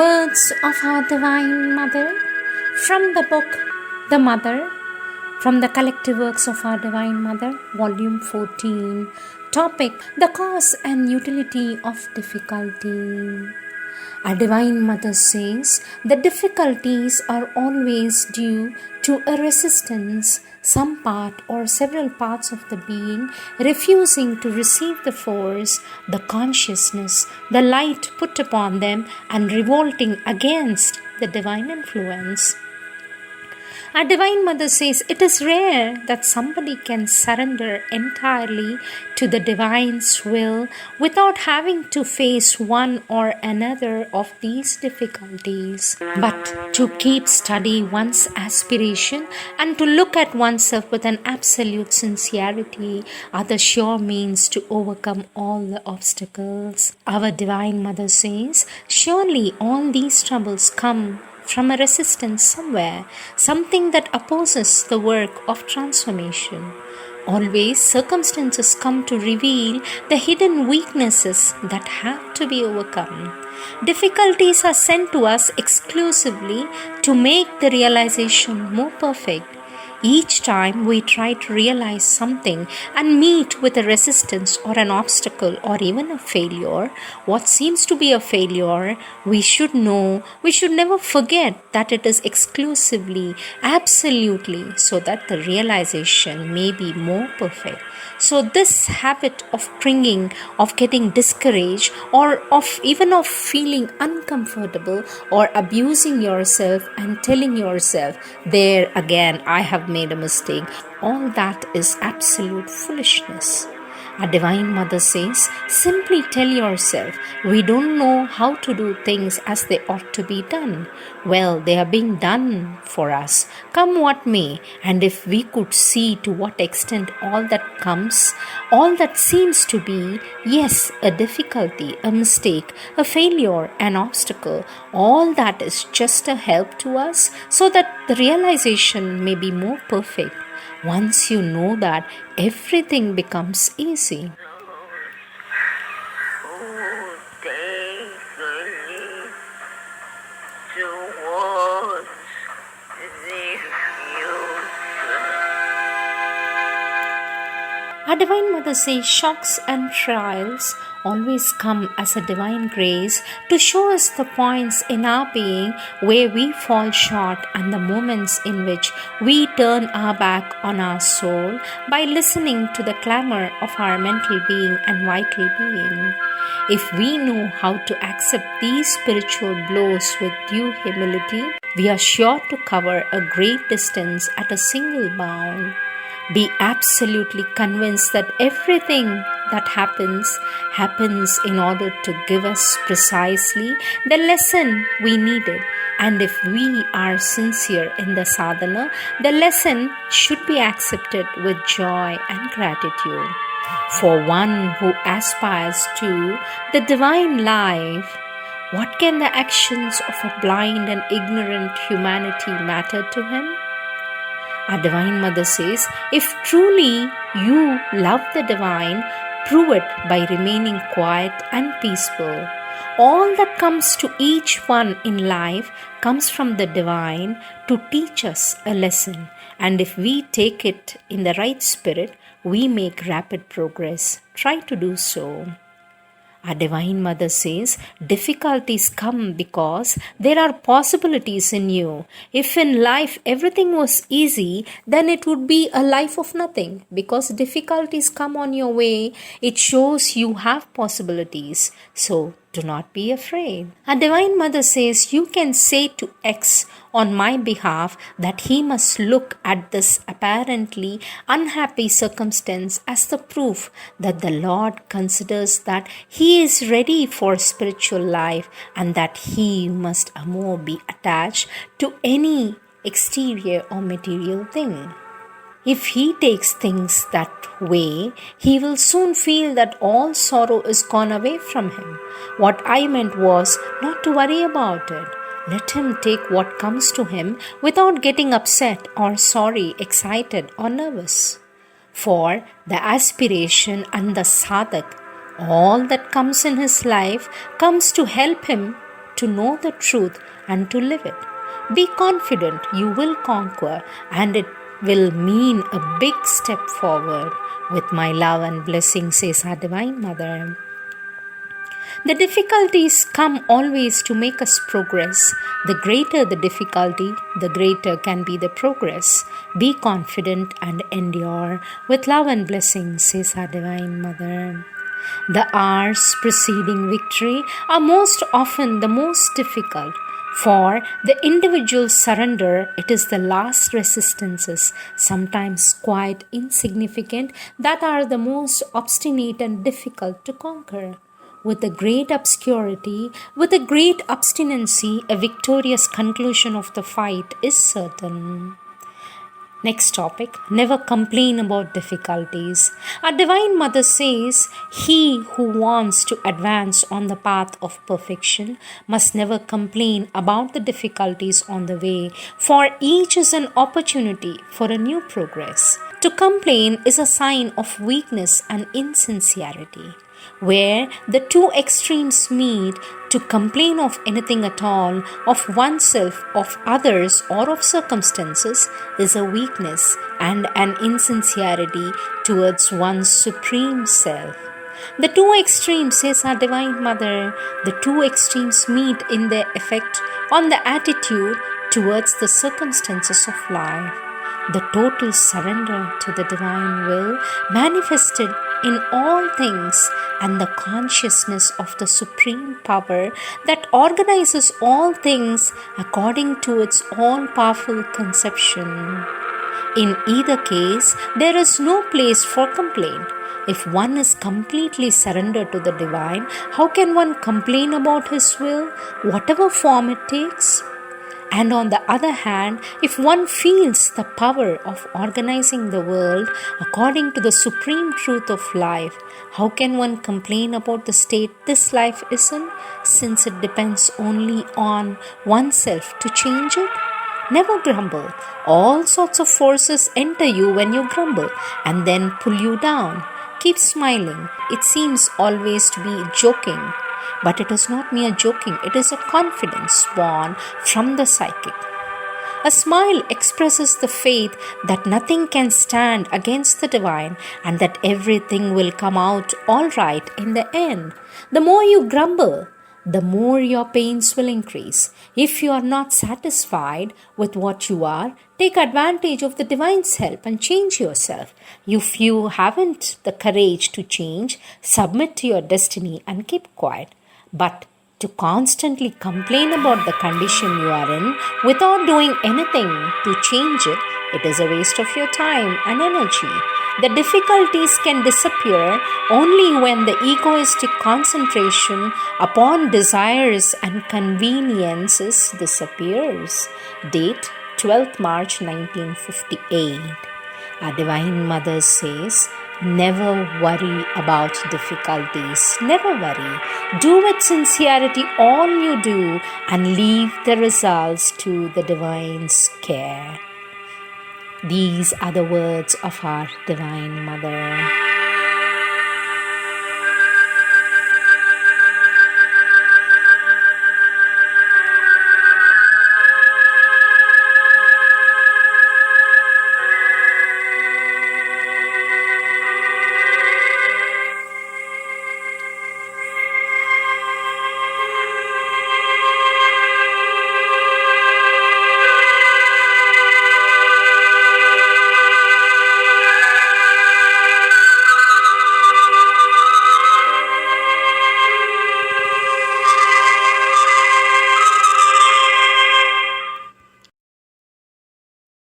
Words of our Divine Mother from the book The Mother, from the collective works of our Divine Mother, Volume 14, topic The Cause and Utility of Difficulty. Our Divine Mother says the difficulties are always due to a resistance, some part or several parts of the being refusing to receive the force, the consciousness, the light put upon them and revolting against the divine influence. Our Divine Mother says it is rare that somebody can surrender entirely to the Divine's will without having to face one or another of these difficulties. But to keep steady one's aspiration and to look at oneself with an absolute sincerity are the sure means to overcome all the obstacles. Our Divine Mother says, surely all these troubles come from a resistance somewhere, something that opposes the work of transformation. Always circumstances come to reveal the hidden weaknesses that have to be overcome. Difficulties are sent to us exclusively to make the realization more perfect. Each time we try to realize something and meet with a resistance or an obstacle or even a failure, what seems to be a failure, we should never forget that it is exclusively, absolutely, so that the realization may be more perfect. So this habit of clinging, of getting discouraged, or of feeling uncomfortable or abusing yourself and telling yourself, there again I have made a mistake, all that is absolute foolishness. Our Divine Mother says, simply tell yourself, we don't know how to do things as they ought to be done. Well, they are being done for us, come what may. And if we could see to what extent all that seems to be, yes, a difficulty, a mistake, a failure, an obstacle, all that is just a help to us so that the realization may be more perfect. Once you know that, everything becomes easy. Our Divine Mother says shocks and trials always come as a divine grace to show us the points in our being where we fall short and the moments in which we turn our back on our soul by listening to the clamor of our mental being and vital being. If we know how to accept these spiritual blows with due humility, we are sure to cover a great distance at a single bound. Be absolutely convinced that everything that happens in order to give us precisely the lesson we needed. And if we are sincere in the sadhana, the lesson should be accepted with joy and gratitude. For one who aspires to the divine life, what can the actions of a blind and ignorant humanity matter to him? Our Divine Mother says, if truly you love the divine, prove it by remaining quiet and peaceful. All that comes to each one in life comes from the divine to teach us a lesson. And if we take it in the right spirit, we make rapid progress. Try to do so. Our Divine Mother says, difficulties come because there are possibilities in you. If in life everything was easy, then it would be a life of nothing. Because difficulties come on your way, it shows you have possibilities. So do not be afraid. Our Divine Mother says, you can say to X on my behalf that he must look at this apparently unhappy circumstance as the proof that the Lord considers that he is ready for spiritual life and that he must more be attached to any exterior or material thing. If he takes things that way, he will soon feel that all sorrow is gone away from him. What I meant was not to worry about it. Let him take what comes to him without getting upset or sorry, excited or nervous. For the aspiration and the sadhak, all that comes in his life comes to help him to know the truth and to live it. Be confident you will conquer, and it will mean a big step forward. With my love and blessing, says our Divine Mother. The difficulties come always to make us progress. The greater the difficulty, the greater can be the progress. Be confident and endure. With love and blessing, says our Divine Mother. The hours preceding victory are most often the most difficult. For the individual's surrender, it is the last resistances, sometimes quite insignificant, that are the most obstinate and difficult to conquer. With a great obscurity, with a great obstinacy, a victorious conclusion of the fight is certain. Next topic, never complain about difficulties. Our Divine Mother says, he who wants to advance on the path of perfection must never complain about the difficulties on the way, for each is an opportunity for a new progress. To complain is a sign of weakness and insincerity. Where the two extremes meet, to complain of anything at all, of oneself, of others, or of circumstances, is a weakness and an insincerity towards one's supreme self. The two extremes, says our Divine Mother, the two extremes meet in their effect on the attitude towards the circumstances of life. The total surrender to the divine will manifested in all things, and the consciousness of the supreme power that organizes all things according to its all-powerful conception. In either case, there is no place for complaint. If one is completely surrendered to the divine, how can one complain about his will, whatever form it takes? And on the other hand, if one feels the power of organizing the world according to the supreme truth of life, how can one complain about the state this life is in, since it depends only on oneself to change it? Never grumble. All sorts of forces enter you when you grumble and then pull you down. Keep smiling. It seems always to be joking. But it is not mere joking, it is a confidence born from the psychic. A smile expresses the faith that nothing can stand against the divine and that everything will come out all right in the end. The more you grumble, the more your pains will increase. If you are not satisfied with what you are, take advantage of the divine's help and change yourself. If you haven't the courage to change, submit to your destiny and keep quiet. But to constantly complain about the condition you are in without doing anything to change it, it is a waste of your time and energy. The difficulties can disappear only when the egoistic concentration upon desires and conveniences disappears. Date 12th March 1958. Our Divine Mother says, never worry about difficulties. Never worry. Do with sincerity all you do and leave the results to the divine's care. These are the words of our Divine Mother.